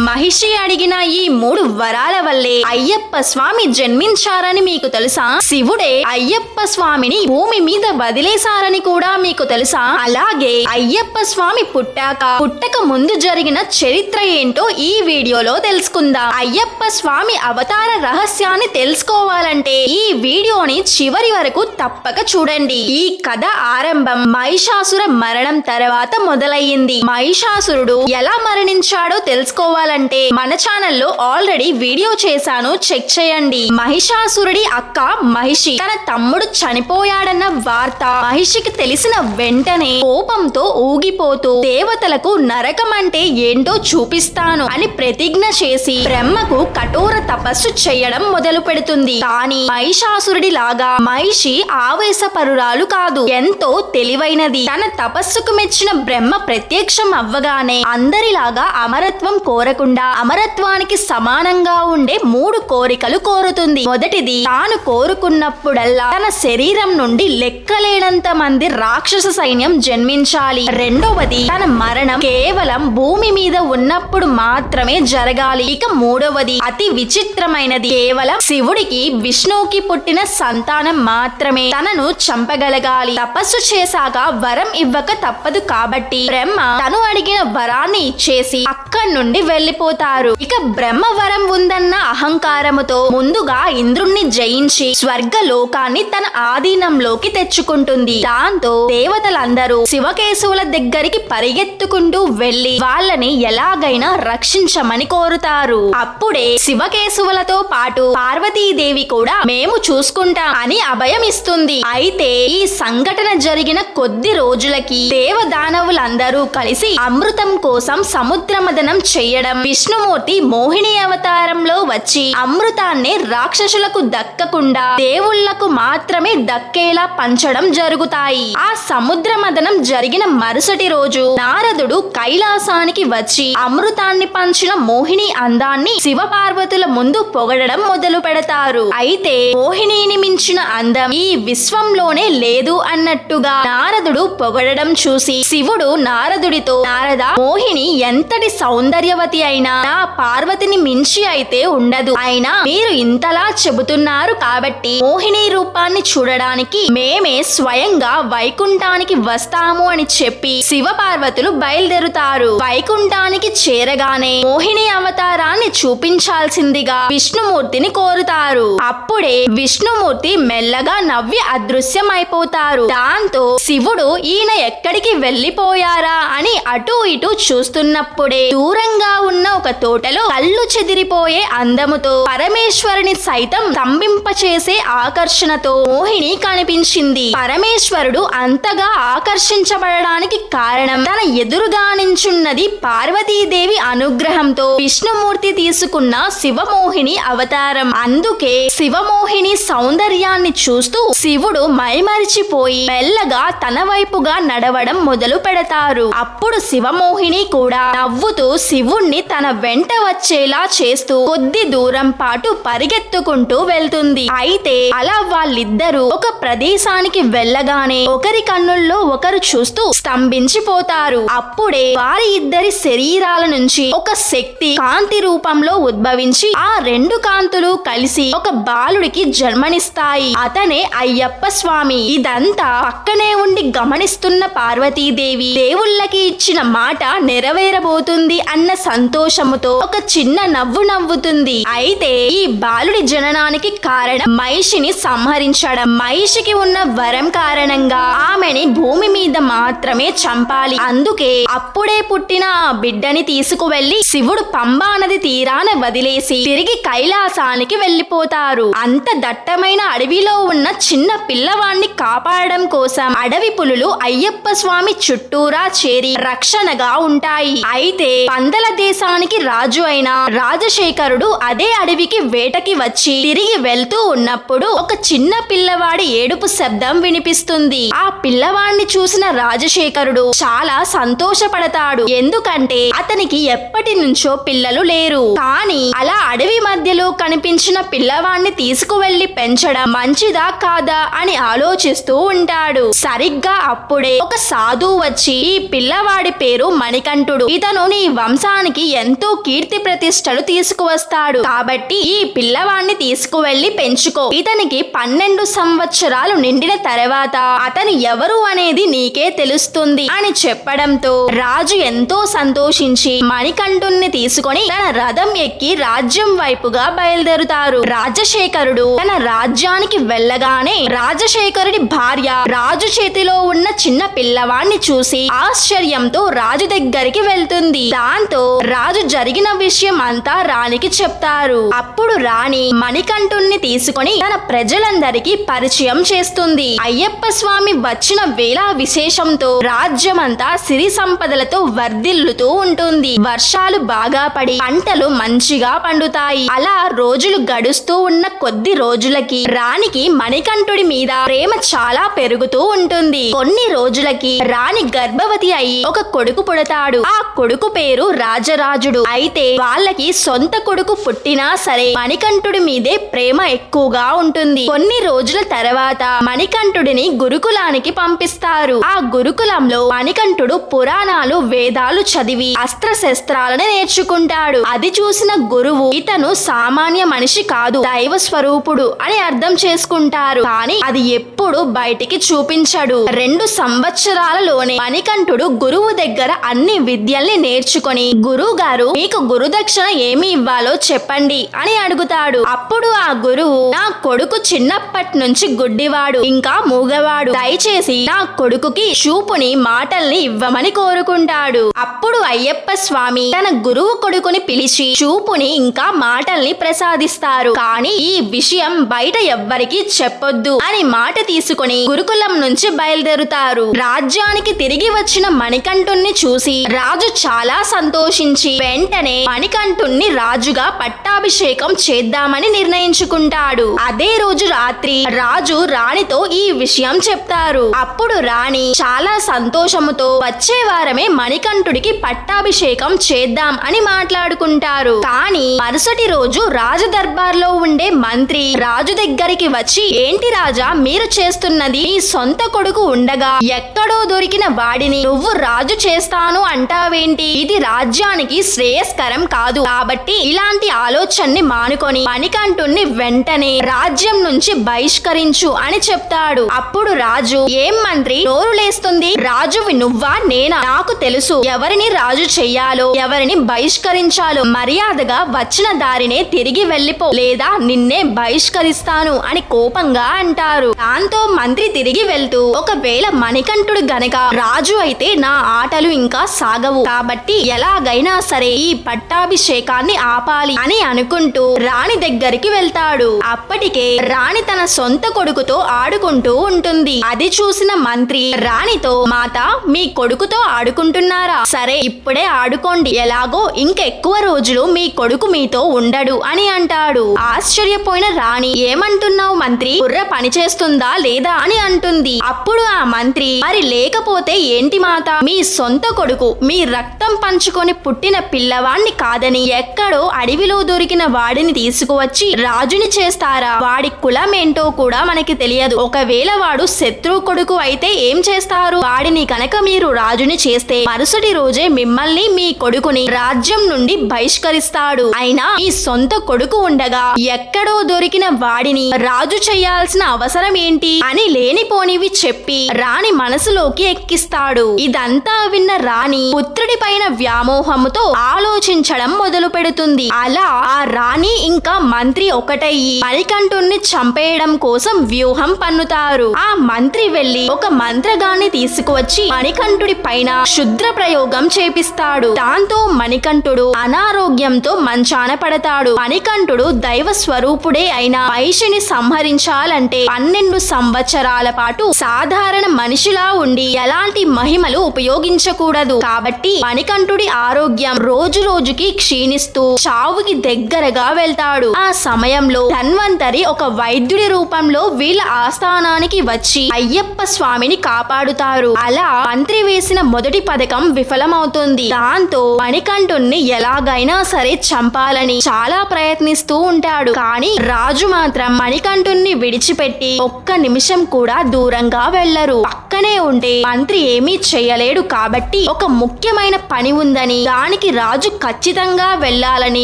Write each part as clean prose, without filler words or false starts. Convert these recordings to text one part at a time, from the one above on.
మహిషి అడిగిన ఈ 3 వరాల వల్లే అయ్యప్ప స్వామి జన్మించారని మీకు తెలుసా? శివుడే అయ్యప్ప స్వామిని భూమి మీద వదిలేశారని కూడా మీకు తెలుసా? అలాగే అయ్యప్ప స్వామి పుట్టక ముందు జరిగిన చరిత్ర ఏంటో ఈ వీడియోలో తెలుసుకుందాం. అయ్యప్ప స్వామి అవతార రహస్యాన్ని తెలుసుకోవాలంటే ఈ వీడియోని చివరి వరకు తప్పక చూడండి. ఈ కథ ఆరంభం మహిషాసుర మరణం తర్వాత మొదలయ్యింది. మహిషాసురుడు ఎలా మరణించాడో తెలుసుకోవాలంటే మన ఛానల్లో ఆల్రెడీ వీడియో చేశాను, చెక్ చేయండి. మహిషాసురుడి అక్క మహిషి తన తమ్ముడు చనిపోయాడన్న వార్త మహిషికి తెలిసిన వెంటనే కోపంతో ఊగిపోతూ దేవతలకు నరకం అంటే ఏంటో చూపిస్తాను అని ప్రతిజ్ఞ చేసి బ్రహ్మకు కఠోర తపస్సు చేయడం మొదలు పెడుతుంది. కానీ మహిషాసురుడి లాగా మహిషి ఆవేశపరురాలు కాదు, ఎంతో తెలివైనది. తన తపస్సుకు మెచ్చిన బ్రహ్మ ప్రత్యక్షం అవ్వగానే అందరిలాగా అమరత్వం కోరకుండా అమరత్వానికి సమానంగా ఉండే 3 కోరికలు కోరుతుంది. మొదటిది, తాను కోరుకున్నప్పుడల్లా తన శరీరం నుండి లెక్కలేనంత మంది రాక్షస సైన్యం జన్మించాలి. రెండవది, తన మరణం కేవలం భూమి మీద ఉన్నప్పుడు మాత్రమే జరగాలి. ఇక మూడవది అతి విచిత్రమైనది, కేవలం శివుడికి విష్ణువుకి పుట్టిన సంతానం మాత్రమే తనను చంపగలగాలి. తపస్సు చేశాక వరం ఇవ్వక తప్పదు కాబట్టి బ్రహ్మ తను అడిగిన వరాన్ని ఇచ్చేసి అక్కడి నుండి వెళ్లిపోతారు. ఇక బ్రహ్మ వరం ఉందన్న అహంకారముతో ముందుగా ఇంద్రుణ్ణి జయించి స్వర్గలోకాన్ని తన ఆధీనంలోకి తెచ్చుకుంటుంది. దాంతో దేవతలందరూ శివకేశవుల దగ్గరికి పరిగెత్తుకుంటూ వెళ్లి వాళ్ళని ఎలాగైనా రక్షించమని కోరుతారు. అప్పుడే శివకేశవులతో పాటు పార్వతీదేవి కూడా మేము చూసుకుంటాం అని అభయం ఇస్తుంది. అయితే ఈ సంఘటన జరిగిన కొద్ది రోజులకి దేవదానవులందరూ కలిసి అమృతం కోసం సముద్రమదనం చెయ్యడం, విష్ణుమూర్తి మోహిని అవతారంలో వచ్చి అమృతాన్ని రాక్షసులకు దక్కకుండా దేవుళ్లకు మాత్రమే దక్కేలా పంచడం జరుగుతాయి. ఆ సముద్ర మదనం జరిగిన మరుసటి రోజు నారదుడు కైలాసానికి వచ్చి అమృతాన్ని పంచిన మోహిని అందాన్ని శివపార్వతుల ముందు పొగడడం మొదలు పెడతారు. అయితే మోహినిని మించిన అందం ఈ విశ్వంలోనే లేదు అన్నట్టుగా నారదుడు పొగడడం చూసి శివుడు నారదుడితో, నారద, మోహిని ఎంతటి సౌందర్యవతి అయినా నా పార్వతిని మించి అయితే ఉండదు. అయినా మీరు ఇంతలా చెబుతున్నారు కాబట్టి మోహిని రూపాన్ని చూడడానికి మేమే స్వయంగా వైకుంఠానికి వస్తాము అని చెప్పి శివపార్వతులు బయలుదేరుతారు. వైకుంఠానికి చేరగానే మోహిని అవతారాన్ని చూపించాల్సిందిగా విష్ణుమూర్తిని కోరుతారు. అప్పుడే విష్ణుమూర్తి మెల్లగా నవ్వి అదృశ్యమైపోతారు. దాంతో శివుడు ఈయన ఎక్కడికి వెళ్లిపోయారా అని అటూ ఇటూ చూస్తున్నప్పుడే దూరంగా ఉన్న ఒక తోటలో కళ్ళు చెదిరిపోయే అందముతో పరమేశ్వరుని సైతం స్తంభింపచేసే ఆకర్షణతో మోహిని కనిపించింది. పరమేశ్వరుడు అంతగా ఆకర్షించబడడానికి కారణం తన ఎదురుగా నించున్నది పార్వతీదేవి అనుగ్రహంతో విష్ణుమూర్తి తీసుకున్న శివమోహిని అవతారం. అందుకే శివమోహిని సౌందర్యాన్ని చూస్తూ శివుడు మైమరిచిపోయి మెల్లగా తన వైపుగా నడవడం మొదలు పెడతారు. అప్పుడు శివమోహిని కూడా నవ్వుతూ శివుణ్ణి తన వెంట వచ్చేలా చేస్తూ కొద్ది దూరం పాటు పరిగెత్తుకుంటూ వెళ్తుంది. అయితే అలా వాళ్ళిద్దరూ ఒక ప్రదేశానికి వెళ్ళగానే ఒకరి కన్నుల్లో ఒకరు చూస్తూ స్తంభించిపోతారు. అప్పుడే వారి ఇద్దరి శరీరాల నుంచి ఒక శక్తి కాంతి రూపంలో ఉద్భవించి ఆ 2 కాంతులు కలిసి ఒక బాలుడికి జన్మనిస్తాయి. అతనే అయ్యప్ప స్వామి. ఇదంతా పక్కనే ఉండి గమనిస్తున్న పార్వతీదేవి దేవుళ్ళకి ఇచ్చిన మాట నెరవేరబోతుంది అన్న సంతోషముతో ఒక చిన్న నవ్వు నవ్వుతుంది. అయితే ఈ బాలుడి జననానికి కారణం మహిషిని సంహరించడం. మహిషికి ఉన్న వరం కారణంగా ఆమెని భూమి మీద మాత్రమే చంపాలి. అందుకే అప్పుడే పుట్టిన ఆ బిడ్డని తీసుకువెళ్లి శివుడు పంబా నది తీరాన వదిలేసి తిరిగి కైలాసానికి వెళ్లిపోతారు. అంత దట్టమైన అడవిలో ఉన్న చిన్న పిల్లవాణ్ణి కాపాడడం కోసం అడవి పులులు అయ్యప్ప స్వామి చుట్టూరా చేరి రక్షణగా ఉంటాయి. అయితే పందల దేశానికి రాజు అయిన రాజశేఖరుడు అదే అడవికి వేటకి వచ్చి తిరిగి వెళ్తూ ఉన్నప్పుడు ఒక చిన్న పిల్లవాడి ఏడుపు శబ్దం వినిపిస్తుంది. ఆ పిల్లవాడిని చూసిన రాజశేఖరుడు చాలా సంతోషపడతాడు. ఎందుకంటే అతనికి ఎప్పటి నుంచో పిల్లలు లేరు. కానీ అలా అడవి మధ్యలో కనిపించిన పిల్లవాడిని తీసుకువెళ్లి పెంచడం మంచిదా కాదా అని ఆలోచిస్తూ ఉంటాడు. సరిగ్గా అప్పుడే ఒక సాధువు వచ్చి, ఈ పిల్లవాడి పేరు మణికంఠుడు, ఇతను నీ వంశానికి ఎంతో కీర్తి ప్రతిష్టలు తీసుకువస్తాడు. కాబట్టి ఈ పిల్లవాణ్ణి తీసుకువెళ్లి పెంచుకో. ఇతనికి 12 సంవత్సరాలు నిండిన తర్వాత అతను ఎవరు అనేది నీకే తెలుస్తుంది అని చెప్పడంతో రాజు ఎంతో సంతోషించి మణికంఠుణ్ణి తీసుకొని తన రథం ఎక్కి రాజ్యం వైపుగా బయలుదేరుతారు. రాజశేఖరుడు తన రాజ్యానికి వెళ్ళగానే రాజశేఖరుడి భార్య రాజు చేతిలో ఉన్న చిన్న పిల్లవాణ్ణి చూసి ఆశ్చర్యంతో రాజు దగ్గరికి వెళ్తుంది. దాంతో రాజు జరిగిన విషయం అంతా రాణికి చెప్తారు. అప్పుడు రాణి మణికంఠుణ్ణి తీసుకొని తన ప్రజలందరికీ పరిచయం చేస్తుంది. అయ్యప్ప స్వామి వచ్చిన వేళ విశేషంతో రాజ్యమంతా సిరి సంపదలతో వర్ధిల్లుతూ ఉంటుంది. వర్షాలు బాగా పడి పంటలు మంచిగా పండుతాయి. అలా రోజులు గడుస్తూ ఉన్న కొద్ది రోజులకి రాణికి మణికంఠుడి మీద ప్రేమ చాలా పెరుగుతూ ఉంటుంది. కొన్ని రోజులకి రాణి గర్భవతి అయి ఒక కొడుకు పుడతాడు. ఆ కొడుకు పేరు రాజరాజుడు. అయితే వాళ్ళకి సొంత కొడుకు పుట్టినా సరే మణికంఠుడి మీదే ప్రేమ ఎక్కువగా ఉంటుంది. కొన్ని రోజుల తర్వాత మణికంఠుడిని గురుకులానికి పంపిస్తారు. ఆ గురుకులంలో మణికంఠుడు పురాణాలు వేదాలు చదివి అస్త్ర శస్త్రాలను నేర్చుకుంటాడు. అది చూసిన గురువు ఇతను సామాన్య మనిషి కాదు, దైవ స్వరూపుడు అని అర్థం చేసుకుంటారు. కానీ అది ఎప్పుడు బయటికి చూపించడు. 2 సంవత్సరాలలోనే మణికంఠుడు గురువు దగ్గర అన్ని విద్యల్ని నేర్చుకొని గురువు గారు మీకు గురుదక్షిణ ఏమి ఇవ్వాలో చెప్పండి అని అడుగుతాడు. అప్పుడు ఆ గురువు నా కొడుకు చిన్నప్పటి నుంచి గుడ్డివాడు ఇంకా మూగవాడు, దయచేసి నా కొడుకుకి చూపుని మాటల్ని ఇవ్వమని కోరుకుంటాడు. అప్పుడు అయ్యప్ప స్వామి తన గురువు కొడుకుని పిలిచి చూపుని ఇంకా మాటల్ని ప్రసాదిస్తారు. కానీ ఈ విషయం బయట ఎవ్వరికి చెప్పొద్దు అని మాట తీసుకుని గురుకులం నుంచి బయలుదేరుతారు. రాజ్యానికి తిరిగి వచ్చిన మణికంఠుణ్ణి చూసి రాజు చాలా సంతోషించి వెంటనే మణికంఠుణ్ణి రాజుగా పట్టాభిషేకం చేద్దామని నిర్ణయించుకుంటాడు. అదే రోజు రాత్రి రాజు రాణితో ఈ విషయం చెప్తారు. అప్పుడు రాణి చాలా సంతోషముతో వచ్చే వారమే మణికంఠుడికి పట్టాభిషేకం చేద్దాం అని మాట్లాడుకుంటారు. కానీ మరుసటి రోజు రాజ దర్బార్లో ఉండే మంత్రి రాజు దగ్గరికి వచ్చి ఏంటి రాజా మీరు చేస్తున్నది? నీ సొంత కొడుకు ఉండగా ఎక్కడో దొరికిన వాడిని నువ్వు రాజు చేస్తాను అంటావేంటి? ఇది రాజ్యానికి శ్రేయస్కరం కాదు. కాబట్టి ఇలాంటి ఆలోచనని మానుకొని మణికంఠుణ్ణి వెంటనే రాజ్యం నుంచి బహిష్కరించు అని చెప్తాడు. అప్పుడు రాజు ఏం మంత్రి నోరు లేస్తుంది? రాజువి నువ్వా నేనా? నాకు తెలుసు ఎవరిని రాజు చెయ్యాలో ఎవరిని బహిష్కరించాలో. మర్యాదగా వచ్చిన దారినే తిరిగి వెళ్ళిపో లేదా నిన్నే బహిష్కరిస్తాను అని కోపంగా అంటారు. దాంతో మంత్రి తిరిగి వెళ్తూ ఒకవేళ మణికంఠుడు గనక రాజు అయితే నా ఆటలు ఇంకా సాగవు, కాబట్టి ఎలాగైనా సరే ఈ పట్టాభిషేకాన్ని ఆపాలి అని అనుకుంటూ రాణి దగ్గరికి వెళ్తాడు. అప్పటికే రాణి తన సొంత కొడుకుతో ఆడుకుంటూ ఉంటుంది. అది చూసిన మంత్రి రాణితో మాత మీ కొడుకుతో ఆడుకుంటున్నారా? సరే ఇప్పుడే ఆడుకోండి, ఎలాగో ఇంకెక్కువ రోజులు మీ కొడుకు మీతో ఉండడు అని అంటాడు. ఆశ్చర్యపోయిన రాణి ఏమంటున్నావు మంత్రి, బుర్ర పనిచేస్తుందా లేదా అని అంటుంది. అప్పుడు ఆ మంత్రి మరి లేకపోతే ఏంటి మాత, మీ సొంత కొడుకు మీ రక్తం పంచుకొని పుట్టిన పిల్లవాణ్ణి కాదని ఎక్కడో అడవిలో దొరికిన వాడిని తీసుకువచ్చి రాజుని చేస్తారా? వాడి కులం ఏంటో కూడా మనకి తెలియదు. ఒకవేళ వాడు శత్రువు కొడుకు అయితే ఏం చేస్తారు? వాడిని కనుక మీరు రాజుని చేస్తే మరుసటి రోజే మిమ్మల్ని మీ కొడుకుని రాజ్యం నుండి బహిష్కరిస్తాడు. అయినా మీ సొంత కొడుకు ఉండగా ఎక్కడో దొరికిన వాడిని రాజు చేయాల్సిన అవసరం ఏంటి అని లేనిపోనివి చెప్పి రాణి మనసులోకి ఎక్కిస్తాడు. ఇదంతా విన్న రాణి పుత్రుడి పైన వ్యామోహముతో ఆలోచించడం మొదలు పెడుతుంది. అలా ఆ రాణి ఇంకా మంత్రి ఒకటయ్యి మణికంఠుణ్ణి చంపేయడం కోసం వ్యూహం పన్నుతారు. ఆ మంత్రి వెళ్లి ఒక మంత్రగాన్ని తీసుకువచ్చి మణికంఠుడి పైన క్షుద్ర ప్రయోగం చేపిస్తాడు. దాంతో మణికంఠుడు అనారోగ్యంతో మంచాన పడతాడు. మణికంఠుడు దైవ స్వరూపుడే అయిన మహిషిని సంహరించాలంటే 12 సంవత్సరాల పాటు సాధారణ మనిషిలా ఉండి ఎలాంటి మహిమలు ఉపయోగించకూడదు. కాబట్టి మణికంఠుడి ఆరోగ్యం రోజు రోజుకి క్షీణిస్తూ చావుకి దగ్గరగా వెళ్తాడు. ఆ సమయంలో ధన్వంతరి ఒక వైద్యుడి రూపంలో వీళ్ళ ఆస్థానానికి వచ్చి అయ్యప్ప స్వామిని కాపాడుతారు. అలా మంత్రి వేసిన మొదటి పథకం విఫలమవుతుంది. దాంతో మణికంఠుణ్ణి ఎలాగైనా సరే చంపాలని చాలా ప్రయత్నిస్తూ ఉంటాడు. కానీ రాజు మాత్రం మణికంఠుణ్ణి విడిచిపెట్టి ఒక్క నిమిషం కూడా దూరంగా వెళ్లరు. పక్కనే ఉంటే మంత్రి ఏమీ చెయ్యలేడు. కాబట్టి ఒక ముఖ్యమైన పని ఉందని దానికి దానికి రాజు ఖచ్చితంగా వెళ్ళాలని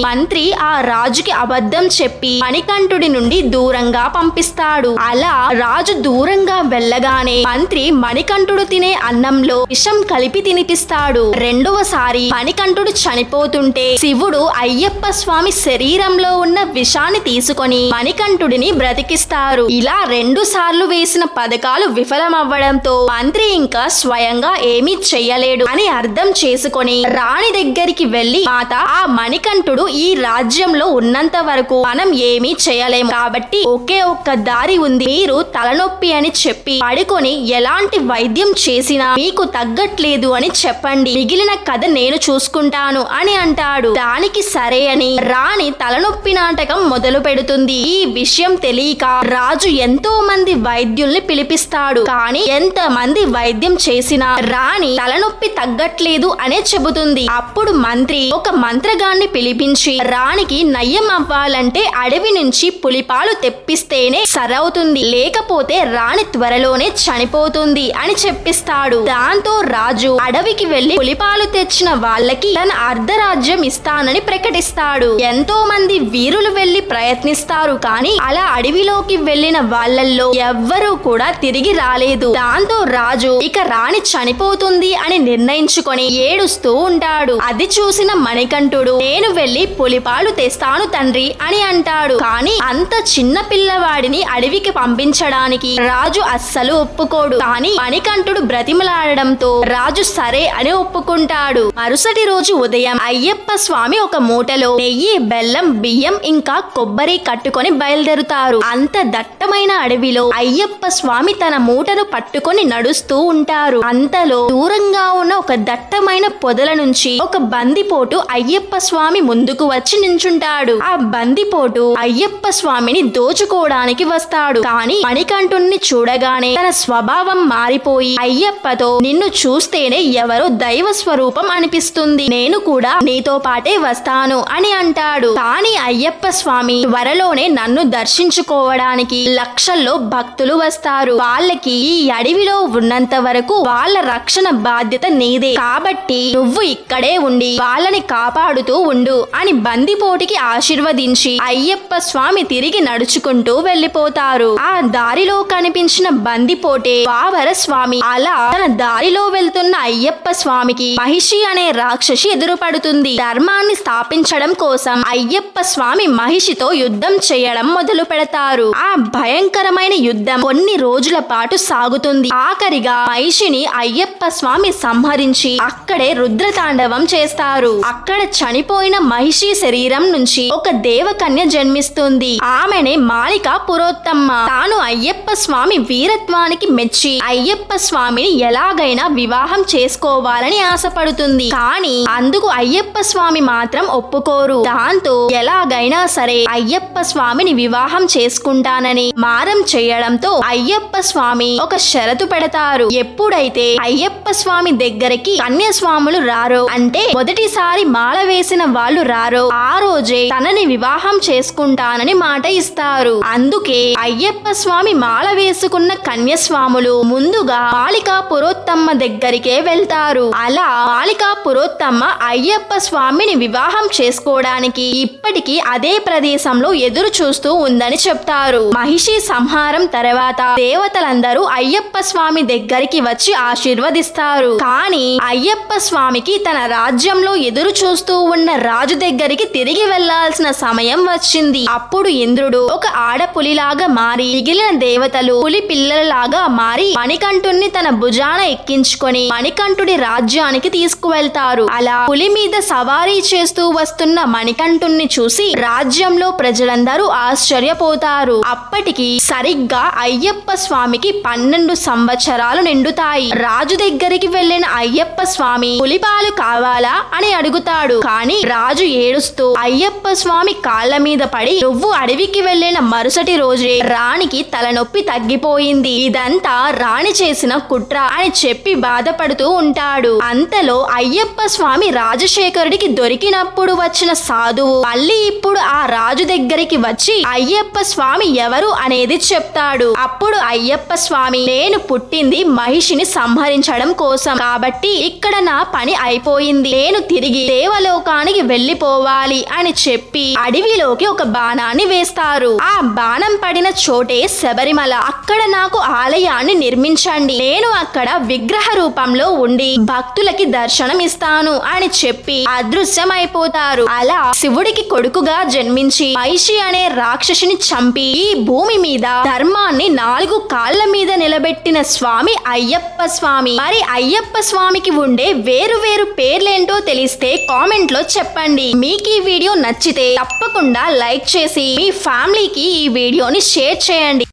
మంత్రి ఆ రాజుకి అబద్ధం చెప్పి మణికంఠుడి నుండి దూరంగా పంపిస్తాడు. అలా రాజు దూరంగా వెళ్ళగానే మంత్రి మణికంఠుడు తినే అన్నంలో విషం కలిపి తినిపిస్తాడు. రెండవసారి మణికంఠుడు చనిపోతుంటే శివుడు అయ్యప్ప స్వామి శరీరంలో ఉన్న విషాన్ని తీసుకొని మణికంఠుడిని బ్రతికిస్తారు. ఇలా 2 సార్లు వేసిన పథకాలు విఫలమవ్వడంతో మంత్రి ఇంకా స్వయంగా ఏమీ చెయ్యలేడు అని అర్థం చేసుకొని రాణి దగ్గరికి వెళ్లి, మాత, ఆ మణికంఠుడు ఈ రాజ్యంలో ఉన్నంత వరకు మనం ఏమీ చేయలేము కాబట్టి ఒకే ఒక్క దారి ఉంది. మీరు తలనొప్పి అని చెప్పి పడుకొని ఎలాంటి వైద్యం చేసినా మీకు తగ్గట్లేదు అని చెప్పండి. మిగిలిన కథ నేను చూసుకుంటాను అని అంటాడు. దానికి సరే అని రాణి తలనొప్పి నాటకం మొదలు పెడుతుంది. ఈ విషయం తెలియక రాజు ఎంతో మంది వైద్యుల్ని పిలిపిస్తాడు. కానీ ఎంత మంది వైద్యం చేసినా రాణి తలనొప్పి తగ్గట్లేదు అనే చెబుతుంది. అప్పుడు మంత్రి ఒక మంత్రగాన్ని పిలిపించి రాణికి నయ్యం అవ్వాలంటే అడవి నుంచి పులిపాలు తెప్పిస్తేనే సరవుతుంది, లేకపోతే రాణి త్వరలోనే చనిపోతుంది అని చెప్పిస్తాడు. దాంతో రాజు అడవికి వెళ్లి పులిపాలు తెచ్చిన వాళ్ళకి తన అర్ధరాజ్యం ఇస్తానని ప్రకటిస్తాడు. ఎంతో మంది వీరులు వెళ్లి ప్రయత్నిస్తారు. కానీ అలా అడవిలోకి వెళ్లిన వాళ్ళల్లో ఎవ్వరూ కూడా తిరిగి రాలేదు. దాంతో రాజు ఇక రాణి చనిపోతుంది అని నిర్ణయించుకొని ఏడుస్తూ ఉంటాడు. అది చూసిన మణికంఠుడు, నేను వెళ్లి పులిపాలు తెస్తాను తండ్రి అని అంటాడు. కానీ అంత చిన్న పిల్లవాడిని అడవికి పంపించడానికి రాజు అస్సలు ఒప్పుకోడు. కానీ మణికంఠుడు బ్రతిమలాడడంతో రాజు సరే అని ఒప్పుకుంటాడు. మరుసటి రోజు ఉదయం అయ్యప్ప స్వామి ఒక మూటలో నెయ్యి, బెల్లం, బియ్యం ఇంకా కొబ్బరి కట్టుకొని బయలుదేరుతారు. అంత దట్టమైన అడవిలో అయ్యప్ప స్వామి తన మూటను పట్టుకొని నడుస్తూ ఉంటారు. అంతలో దూరంగా ఉన్న ఒక దట్టమైన పొదల నుంచి ఒక బందిపోటు అయ్యప్ప స్వామి ముందుకు వచ్చి నించుంటాడు. ఆ బందిపోటు అయ్యప్ప స్వామిని దోచుకోవడానికి వస్తాడు. కానీ మణికంఠుణ్ణి చూడగానే తన స్వభావం మారిపోయి అయ్యప్పతో, నిన్ను చూస్తేనే ఎవరో దైవ స్వరూపం అనిపిస్తుంది, నేను కూడా నీతో పాటే వస్తాను అని అంటాడు. కానీ అయ్యప్ప స్వామి, త్వరలోనే నన్ను దర్శించుకోవడానికి లక్షల్లో భక్తులు వస్తారు. వాళ్ళకి ఈ అడవిలో ఉన్నంత వరకు వాళ్ళ రక్షణ బాధ్యత నీదే, కాబట్టి నువ్వు ఇక్కడే ఉండి వాళ్ళని కాపాడుతూ ఉండు అని బందిపోటికి ఆశీర్వదించి అయ్యప్ప స్వామి తిరిగి నడుచుకుంటూ వెళ్లిపోతారు. ఆ దారిలో కనిపించిన బందిపోటే వావర స్వామి. అలా తన దారిలో వెళ్తున్న అయ్యప్ప స్వామికి మహిషి అనే రాక్షసి ఎదురుపడుతుంది. ధర్మాన్ని స్థాపించడం కోసం అయ్యప్ప స్వామి మహిషితో యుద్ధం చేయడం మొదలు పెడతారు. ఆ భయంకరమైన యుద్ధం కొన్ని రోజుల పాటు సాగుతుంది. ఆఖరిగా మహిషిని అయ్యప్ప స్వామి సంహరించి అక్కడే రుద్రతాండవం చేస్తారు. అక్కడ చనిపోయిన మహిషి శరీరం నుంచి ఒక దేవకన్య జన్మిస్తుంది. ఆమెనే మాలిక పురోత్తమ్మ. తాను అయ్యప్ప స్వామి వీరత్వానికి మెచ్చి అయ్యప్ప స్వామిని ఎలాగైనా వివాహం చేసుకోవాలని ఆశపడుతుంది. కానీ అందుకు అయ్యప్ప స్వామి మాత్రం ఒప్పుకోరు. దాంతో ఎలాగైనా సరే అయ్యప్ప స్వామిని వివాహం చేసుకుంటానని మారం చేయడంతో అయ్యప్ప స్వామి ఒక షరతు పెడతారు. ఎప్పుడైతే అయ్యప్ప స్వామి దగ్గరికి కన్యస్వాములు రారో, అంటే మొదటిసారి మాల వేసిన వాళ్ళు రారో, ఆ రోజే తనని వివాహం చేసుకుంటానని మాట ఇస్తారు. అందుకే అయ్యప్ప స్వామి మాల వేసుకున్న కన్యస్వాములు ముందుగా మాలికా పురోత్తమ్మ దగ్గరికే వెళ్తారు. అలా మాలికా పురోత్తమ్మ అయ్యప్ప స్వామిని వివాహం చేసుకోవడానికి ఇప్పటికీ అదే ప్రదేశంలో ఎదురు చూస్తూ ఉందని చెప్తారు. మహిషి సంహారం తర్వాత దేవతలందరూ అయ్యప్ప స్వామి దగ్గరికి వచ్చి ఆశీర్వదిస్తారు. కానీ అయ్యప్ప స్వామికి తన రాజ్యంలో ఎదురు చూస్తూ ఉన్న రాజు దగ్గరికి తిరిగి వెళ్లాల్సిన సమయం వచ్చింది. అప్పుడు ఇంద్రుడు ఒక ఆడపులిలాగా మారి మిగిలిన దేవతలు పులి పిల్లలలాగా మారి మణికంఠుణ్ణి తన భుజాన ఎక్కించుకొని మణికంఠుడి రాజ్యానికి తీసుకువెళ్తారు. అలా పులి మీద సవారీ చేస్తూ వస్తున్న మణికంఠుణ్ణి చూసి రాజ్యంలో ప్రజలందరూ ఆశ్చర్యపోతారు. అప్పటికి సరిగ్గా అయ్యప్ప స్వామికి 12 సంవత్సరాలు నిండుతాయి. రాజు దగ్గరికి వెళ్లిన అయ్యప్ప స్వామి పులిపాలు కావాలా అని అడుగుతాడు. కానీ రాజు ఏడుస్తూ అయ్యప్ప స్వామి కాళ్ళ మీద పడి, నువ్వు అడవికి వెళ్లిన మరుసటి రోజే రాణికి తలనొప్పి తగ్గిపోయింది, ఇదంతా రాణి చేసిన కుట్ర అని చెప్పి బాధపడుతూ ఉంటాడు. అంతలో అయ్యప్ప స్వామి రాజశేఖరుడికి దొరికినప్పుడు వచ్చిన సాధువు మళ్ళీ ఇప్పుడు ఆ రాజు దగ్గరికి వచ్చి అయ్యప్ప స్వామి ఎవరు అనేది చెప్తాడు. అప్పుడు అయ్యప్ప స్వామి, నేను పుట్టింది మహిషిని సంహరించడం కోసం, కాబట్టి ఇక్కడ నా పని అయిపోయింది, నేను తిరిగి దేవలోకానికి వెళ్లిపోవాలి అని చెప్పి అడవిలోకి ఒక బాణాన్ని వేస్తారు. ఆ బాణం పడిన చోటే శబరిమల. అక్కడ నాకు ఆలయాన్ని నిర్మించండి, నేను అక్కడ విగ్రహ రూపంలో ఉండి భక్తులకి దర్శనం ఇస్తాను అని చెప్పి అదృశ్యమైపోతారు. అలా శివుడికి కొడుకుగా జన్మించి మహిషి అనే రాక్షసిని చంపి ఈ భూమి మీద ధర్మాన్ని 4 కాళ్ల మీద నిలబెట్టిన స్వామి అయ్యప్ప స్వామి. మరి అయ్యప్ప స్వామికి ఉండే వేరు వేరు పేర్లేంటో తెలిస్తే కామెంట్ లో చెప్పండి. మీకు ఈ వీడియో నచ్చితే తప్పకుండా లైక్ చేసి మీ ఫ్యామిలీకి ఈ వీడియోని షేర్ చేయండి.